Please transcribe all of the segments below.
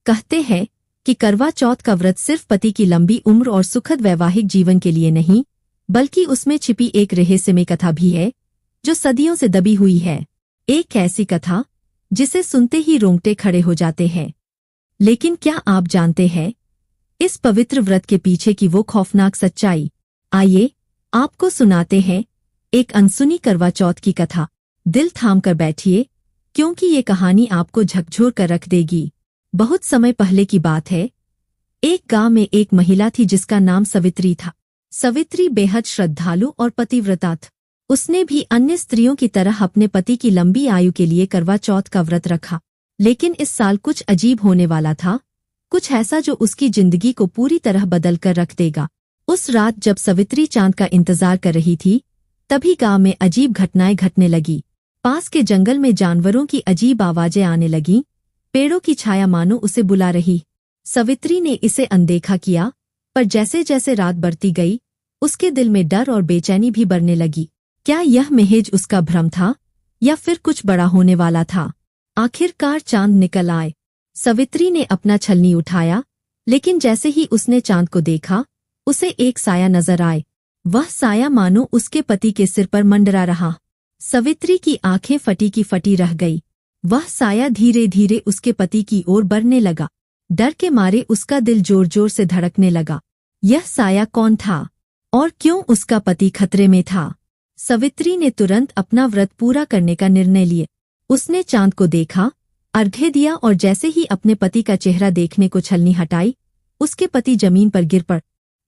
कहते हैं कि करवा चौथ का व्रत सिर्फ पति की लंबी उम्र और सुखद वैवाहिक जीवन के लिए नहीं, बल्कि उसमें छिपी एक रहस्यमय कथा भी है जो सदियों से दबी हुई है। एक ऐसी कथा जिसे सुनते ही रोंगटे खड़े हो जाते हैं। लेकिन क्या आप जानते हैं इस पवित्र व्रत के पीछे की वो खौफनाक सच्चाई? आइए आपको सुनाते हैं एक अनसुनी करवा चौथ की कथा। दिल थाम कर बैठिए, क्योंकि ये कहानी आपको झकझोर कर रख देगी। बहुत समय पहले की बात है। एक गांव में एक महिला थी जिसका नाम सवित्री था। सवित्री बेहद श्रद्धालु और पतिव्रता थी। उसने भी अन्य स्त्रियों की तरह अपने पति की लंबी आयु के लिए करवा चौथ का व्रत रखा। लेकिन इस साल कुछ अजीब होने वाला था, कुछ ऐसा जो उसकी जिंदगी को पूरी तरह बदल कर रख देगा। उस रात जब सवित्री चांद का इंतजार कर रही थी, तभी गांव में अजीब घटनाएं घटने लगी। पास के जंगल में जानवरों की अजीब आवाजें आने लगीं, पेड़ों की छाया मानो उसे बुला रही। सवित्री ने इसे अनदेखा किया, पर जैसे जैसे रात बढ़ती गई, उसके दिल में डर और बेचैनी भी बढ़ने लगी। क्या यह महज उसका भ्रम था या फिर कुछ बड़ा होने वाला था? आखिरकार चांद निकल आए। सवित्री ने अपना छलनी उठाया, लेकिन जैसे ही उसने चांद को देखा, उसे एक साया नजर आए। वह साया मानो उसके पति के सिर पर मंडरा रहा। सवित्री की आंखें फटी की फटी रह गई। वह साया धीरे धीरे उसके पति की ओर बढ़ने लगा। डर के मारे उसका दिल जोर जोर से धड़कने लगा। यह साया कौन था और क्यों उसका पति खतरे में था? सवित्री ने तुरंत अपना व्रत पूरा करने का निर्णय लिया। उसने चांद को देखा, अर्घ्य दिया और जैसे ही अपने पति का चेहरा देखने को छलनी हटाई, उसके पति जमीन पर गिर पड़।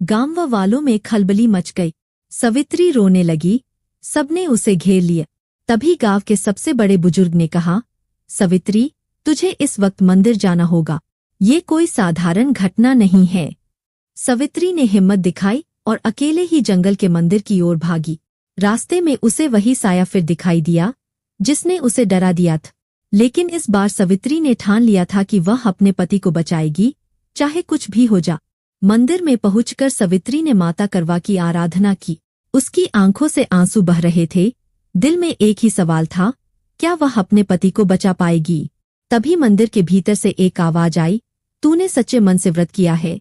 गांव वालों में खलबली मच गई। सवित्री रोने लगी, सबने उसे घेर लिया। तभी गांव के सबसे बड़े बुजुर्ग ने कहा, सवित्री, तुझे इस वक्त मंदिर जाना होगा। ये कोई साधारण घटना नहीं है। सवित्री ने हिम्मत दिखाई और अकेले ही जंगल के मंदिर की ओर भागी। रास्ते में उसे वही साया फिर दिखाई दिया जिसने उसे डरा दिया था। लेकिन इस बार सवित्री ने ठान लिया था कि वह अपने पति को बचाएगी, चाहे कुछ भी हो जा। मंदिर में पहुंचकर सवित्री ने माता करवा की आराधना की। उसकी आंखों से आंसू बह रहे थे। दिल में एक ही सवाल था, क्या वह अपने पति को बचा पाएगी? तभी मंदिर के भीतर से एक आवाज आई, तूने सच्चे मन से व्रत किया है,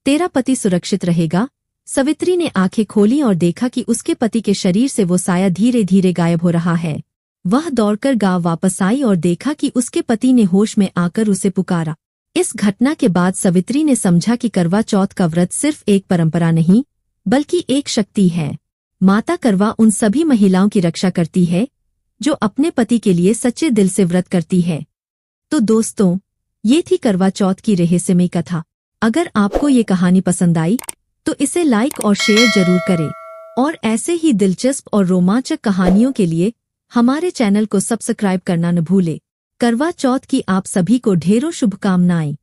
तेरा पति सुरक्षित रहेगा। सवित्री ने आंखें खोली और देखा कि उसके पति के शरीर से वो साया धीरे धीरे गायब हो रहा है। वह दौड़कर गांव वापस आई और देखा कि उसके पति ने होश में आकर उसे पुकारा। इस घटना के बाद सवित्री ने समझा कि करवा चौथ का व्रत सिर्फ एक परंपरा नहीं, बल्कि एक शक्ति है। माता करवा उन सभी महिलाओं की रक्षा करती है जो अपने पति के लिए सच्चे दिल से व्रत करती है। तो दोस्तों, ये थी करवा चौथ की रहस्यमय कथा। अगर आपको ये कहानी पसंद आई तो इसे लाइक और शेयर जरूर करें, और ऐसे ही दिलचस्प और रोमांचक कहानियों के लिए हमारे चैनल को सब्सक्राइब करना न भूलें। करवा चौथ की आप सभी को ढेरों शुभकामनाएं।